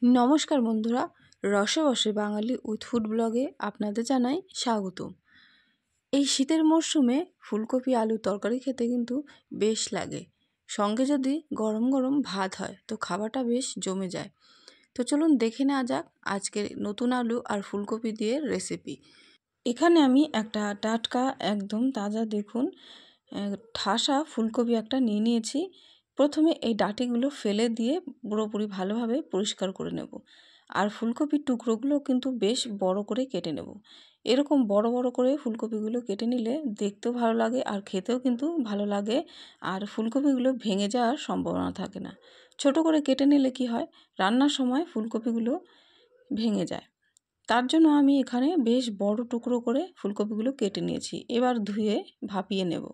নমস্কার বন্ধুরা, রসে বসে বাঙালি উইথ ফুড ব্লগে আপনাদের জানাই স্বাগত। এই শীতের মরশুমে ফুলকপি আলু তরকারি খেতে কিন্তু বেশ লাগে। সঙ্গে যদি গরম গরম ভাত হয় তো খাবারটা বেশ জমে যায়। তো চলুন দেখে নেওয়া যাক আজকের নতুন আলু আর ফুলকপি দিয়ে রেসিপি। এখানে আমি একটা টাটকা একদম তাজা দেখুন ঠাসা ফুলকপি একটা নিয়ে নিয়েছি। প্রথমে এই ডাঁটিগুলো ফেলে দিয়ে পুরোপুরি ভালোভাবে পরিষ্কার করে নেব। আর ফুলকপির টুকরোগুলো কিন্তু বেশ বড় করে কেটে নেব। এরকম বড় বড় করে ফুলকপিগুলো কেটে নিলে দেখতেও ভালো লাগে আর খেতেও কিন্তু ভালো লাগে, আর ফুলকপিগুলো ভেঙে যাওয়ার সম্ভাবনা থাকে না। ছোট করে কেটে নিলে কি হয়, রান্নার সময় ফুলকপিগুলো ভেঙে যায়। তার জন্য আমি এখানে বেশ বড় টুকরো করে ফুলকপিগুলো কেটে নিয়েছি। এবার ধুয়ে ভাপিয়ে নেব।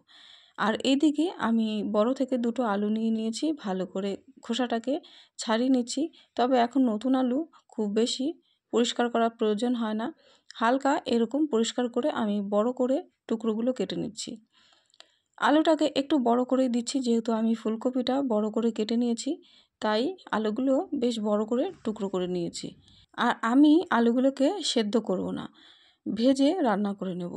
আর এইদিকে আমি বড় থেকে দুটো আলু নিয়ে নিয়েছি, ভালো করে খোসাটাকে ছাড়িয়ে নিচ্ছি। তবে এখন নতুন আলু খুব বেশি পরিষ্কার করার প্রয়োজন হয় না, হালকা এরকম পরিষ্কার করে আমি বড় করে টুকরোগুলো কেটে নিচ্ছি। আলুটাকে একটু বড় করেই দিচ্ছি, যেহেতু আমি ফুলকপিটা বড় করে কেটে নিয়েছি তাই আলুগুলো বেশ বড় করে টুকরো করে নিয়েছি। আর আমি আলুগুলোকে সেদ্ধ করব না, ভেজে রান্না করে নেব।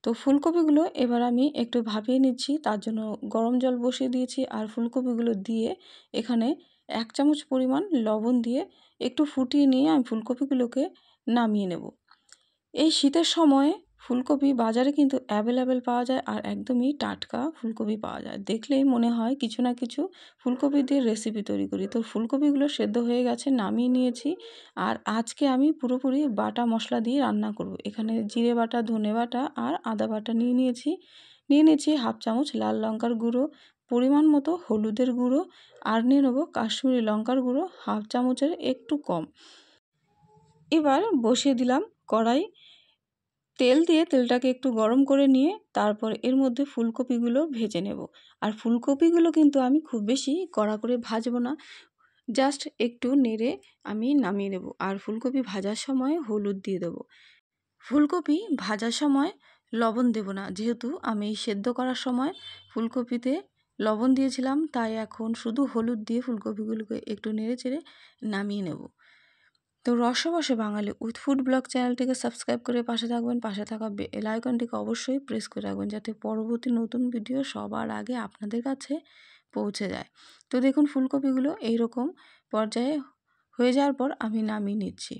তো ফুলকপিগুলো এবার আমি একটু ভাপিয়ে নিচ্ছি, তার জন্য গরম জল বসিয়ে দিয়েছি। আর ফুলকপিগুলো দিয়ে এখানে 1 চামচ পরিমাণ লবণ দিয়ে একটু ফুটিয়ে নিয়ে আমি ফুলকপিগুলোকে নামিয়ে নেব। এই শীতের সময়ে ফুলকপি বাজারে কিন্তু অ্যাভেলেবেল পাওয়া যায়, আর একদমই টাটকা ফুলকপি পাওয়া যায়। দেখলেই মনে হয় কিছু না কিছু ফুলকপি দিয়ে রেসিপি তৈরি করি। তো ফুলকপিগুলো সেদ্ধ হয়ে গেছে, নামিয়ে নিয়েছি। আর আজকে আমি পুরোপুরি বাটা মশলা দিয়ে রান্না করব। এখানে জিরে বাটা, ধনে বাটা আর আদা বাটা নিয়ে নিয়েছি। 1/2 চামচ লাল লঙ্কার গুঁড়ো, পরিমাণ মতো হলুদের গুঁড়ো, আর নিয়ে নেবো কাশ্মীরি লঙ্কার গুঁড়ো 1/2 চামচের একটু কম। এবার বসিয়ে দিলাম কড়াই। তেল দিয়ে তেলটাকে একটু গরম করে নিয়ে তারপর এর মধ্যে ফুলকপিগুলো ভেজে নেব। আর ফুলকপিগুলো কিন্তু আমি খুব বেশি কড়া করে ভাজবো না, জাস্ট একটু নেড়ে আমি নামিয়ে নেব। আর ফুলকপি ভাজার সময় হলুদ দিয়ে দেবো। ফুলকপি ভাজার সময় লবণ দেব না, যেহেতু আমি সেদ্ধ করার সময় ফুলকপিতে লবণ দিয়েছিলাম, তাই এখন শুধু হলুদ দিয়ে ফুলকপিগুলোকে একটু নেড়ে চেড়ে নামিয়ে নেব। তো রসে বসে বাঙালি উইথ ফুড ব্লগ চ্যানেলটিকে সাবস্ক্রাইব করে পাশে থাকবেন। পাশে থাকা বেল আইকনটিকে অবশ্যই প্রেস করে রাখবেন, যাতে পরবর্তী নতুন ভিডিও সবার আগে আপনাদের কাছে পৌঁছে যায়। তো দেখুন ফুলকপিগুলো এইরকম পর্যায়ে হয়ে যাওয়ার পর আমি নামিয়ে নিচ্ছি।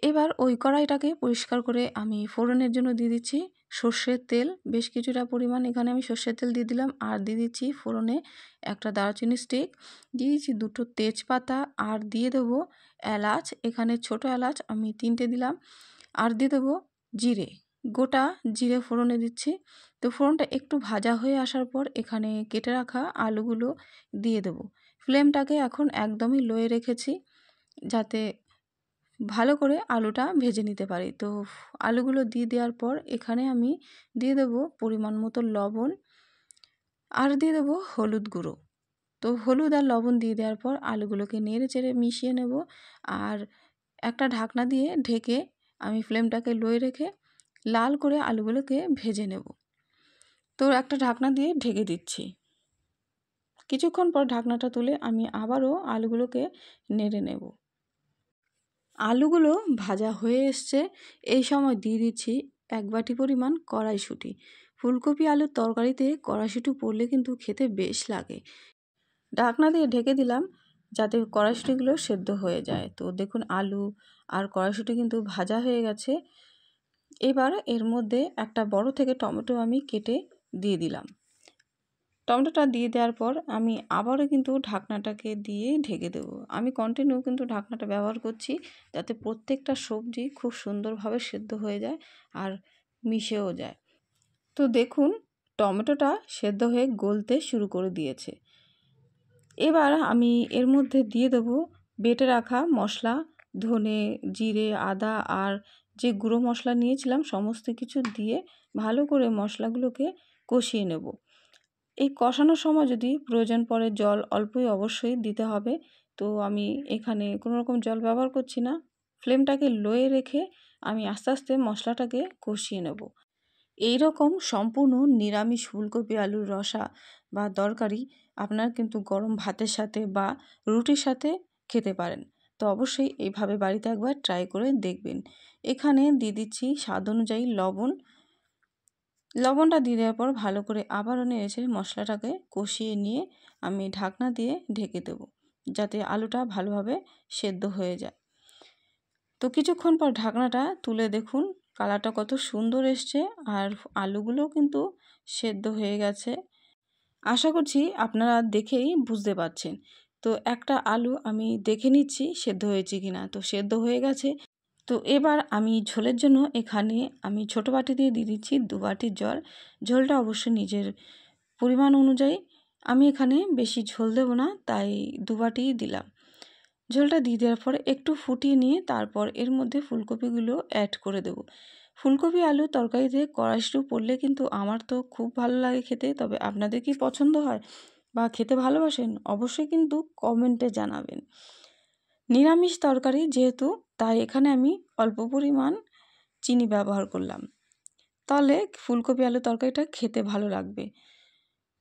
এবার ওই কড়াইটাকে পরিষ্কার করে আমি ফোড়নের জন্য দিয়ে দিচ্ছি সর্ষের তেল। বেশ কিছুটা পরিমাণ এখানে আমি সর্ষের তেল দিয়ে দিলাম। আর দিয়ে দিচ্ছি ফোড়নে একটা দারচিনি স্টিক, দিয়ে দিচ্ছি 2টো তেজপাতা, আর দিয়ে দেবো এলাচ। এখানে ছোট এলাচ আমি 3টে দিলাম। আর দিয়ে দেবো জিরে, গোটা জিরে ফোড়নে দিচ্ছি। তো ফোড়নটা একটু ভাজা হয়ে আসার পর এখানে কেটে রাখা আলুগুলো দিয়ে দেবো। ফ্লেমটাকে এখন একদমই লোয়ে রেখেছি, যাতে ভালো করে আলুটা ভেজে নিতে পারি। তো আলুগুলো দিয়ে দেওয়ার পর এখানে আমি দিয়ে দেবো পরিমাণ মতো লবণ, আর দিয়ে দেবো হলুদ গুঁড়ো। তো হলুদ আর লবণ দিয়ে দেওয়ার পর আলুগুলোকে নেড়ে চেড়ে মিশিয়ে নেব। আর একটা ঢাকনা দিয়ে ঢেকে আমি ফ্লেমটাকে লোয়ে রেখে লাল করে আলুগুলোকে ভেজে নেব। তো একটা ঢাকনা দিয়ে ঢেকে দিচ্ছি। কিছুক্ষণ পর ঢাকনাটা তুলে আমি আবারও আলুগুলোকে নেড়ে নেব। আলুগুলো ভাজা হয়ে এসছে, এই সময় দিয়ে দিচ্ছি 1 বাটি পরিমাণ কড়াইশুঁটি। ফুলকপি আলুর তরকারিতে কড়াইশুঁটি পড়লে কিন্তু খেতে বেশ লাগে। ঢাকনা দিয়ে ঢেকে দিলাম যাতে কড়াইশুঁটিগুলো সেদ্ধ হয়ে যায়। তো দেখুন আলু আর কড়াইশুঁটি কিন্তু ভাজা হয়ে গেছে। এবার এর মধ্যে একটা বড় থেকে টমেটো আমি কেটে দিয়ে দিলাম। টমেটোটা দিয়ে দেওয়ার পর আমি আবারও কিন্তু ঢাকনাটাকে দিয়ে ঢেকে দেবো। আমি কন্টিনিউ কিন্তু ঢাকনাটা ব্যবহার করছি, যাতে প্রত্যেকটা সবজি খুব সুন্দরভাবে সেদ্ধ হয়ে যায় আর মিশেও যায়। তো দেখুন টমেটোটা সেদ্ধ হয়ে গলতে শুরু করে দিয়েছে। এবার আমি এর মধ্যে দিয়ে দেবো বেটে রাখা মশলা, ধনে, জিরে, আদা আর যে গুঁড়ো মশলা নিয়েছিলাম সমস্ত কিছু দিয়ে ভালো করে মশলাগুলোকে কষিয়ে নেব। এই কষানোর সময় যদি প্রয়োজন পড়ে জল অল্পই অবশ্যই দিতে হবে। তো আমি এখানে কোনো রকম জল ব্যবহার করছি না। ফ্লেমটাকে লোয়ে রেখে আমি আস্তে আস্তে মশলাটাকে কষিয়ে নেব। এই রকম সম্পূর্ণ নিরামিষ ফুলকপি আলুর রসা বা তরকারি আপনার কিন্তু গরম ভাতের সাথে বা রুটির সাথে খেতে পারেন। তো অবশ্যই এইভাবে বাড়িতে একবার ট্রাই করে দেখবেন। এখানে দিয়ে দিচ্ছি স্বাদ অনুযায়ী লবণটা দিয়ে দেওয়ার পর ভালো করে আবারও নেড়েচেড়ে মশলাটাকে কষিয়ে নিয়ে আমি ঢাকনা দিয়ে ঢেকে দেবো, যাতে আলুটা ভালোভাবে সেদ্ধ হয়ে যায়। তো কিছুক্ষণ পর ঢাকনাটা তুলে দেখুন কালারটা কত সুন্দর এসছে, আর আলুগুলোও কিন্তু সেদ্ধ হয়ে গেছে। আশা করছি আপনারা দেখেই বুঝতে পারছেন। তো একটা আলু আমি দেখে নিচ্ছি সেদ্ধ হয়েছে কিনা। তো সেদ্ধ হয়ে গেছে। তো এবার আমি ঝোলের জন্য এখানে আমি ছোটো বাটি দিয়ে দিচ্ছি 2 বাটি জল। ঝোলটা অবশ্যই নিজের পরিমাণ অনুযায়ী, আমি এখানে বেশি ঝোল দেব না, তাই 2 বাটিই দিলাম। ঝোলটা দিয়ে দেওয়ার পরে একটু ফুটিয়ে নিয়ে তারপর এর মধ্যে ফুলকপিগুলো অ্যাড করে দেব। ফুলকপি আলু তরকারিতে কড়াইশুঁটি পড়লে কিন্তু আমার তো খুব ভালো লাগে খেতে। তবে আপনাদের কি পছন্দ হয় বা খেতে ভালোবাসেন অবশ্যই কিন্তু কমেন্টে জানাবেন। নিরামিষ তরকারি যেহেতু, তাই এখানে আমি অল্প পরিমাণ চিনি ব্যবহার করলাম, তাহলে ফুলকপি আলু তরকারিটা খেতে ভালো লাগবে।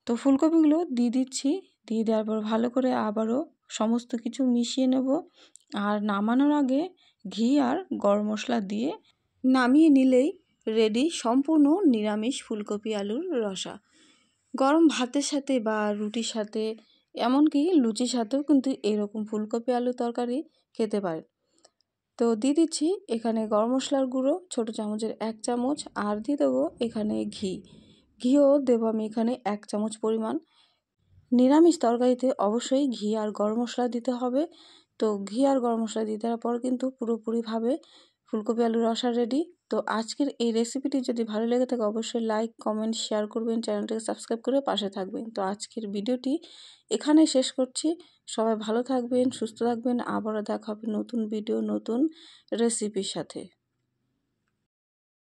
তো ফুলকপিগুলো দিয়ে দিচ্ছি, দিয়ে দেওয়ার পর ভালো করে আবারও সমস্ত কিছু মিশিয়ে নেব। আর নামানোর আগে ঘি আর গরম মশলা দিয়ে নামিয়ে নিলেই রেডি সম্পূর্ণ নিরামিষ ফুলকপি আলুর রসা। গরম ভাতের সাথে বা রুটির সাথে, এমনকি লুচির সাথেও কিন্তু এরকম ফুলকপি আলু তরকারি খেতে পারেন। তো দিয়ে দিচ্ছি এখানে গরম মশলার গুঁড়ো ছোটো চামচের 1 চামচ, আর দিয়ে দেবো এখানে ঘিও দেবো আমি এখানে 1 চামচ পরিমাণ। নিরামিষ তরকারিতে অবশ্যই ঘি আর গরম মশলা দিতে হবে। তো ঘি আর গরম মশলা দিয়ে দেওয়ার পর কিন্তু পুরোপুরিভাবে ফুলকপি আলুর রসা রেডি। তো আজকের এই রেসিপিটি যদি ভালো লেগে থাকে অবশ্যই লাইক, কমেন্ট, শেয়ার করবেন, চ্যানেলটাকে সাবস্ক্রাইব করে পাশে থাকবেন। তো আজকের ভিডিওটি এখানেই শেষ করছি। সবাই ভালো থাকবেন, সুস্থ থাকবেন। আবারও দেখা হবে নতুন ভিডিও, নতুন রেসিপির সাথে।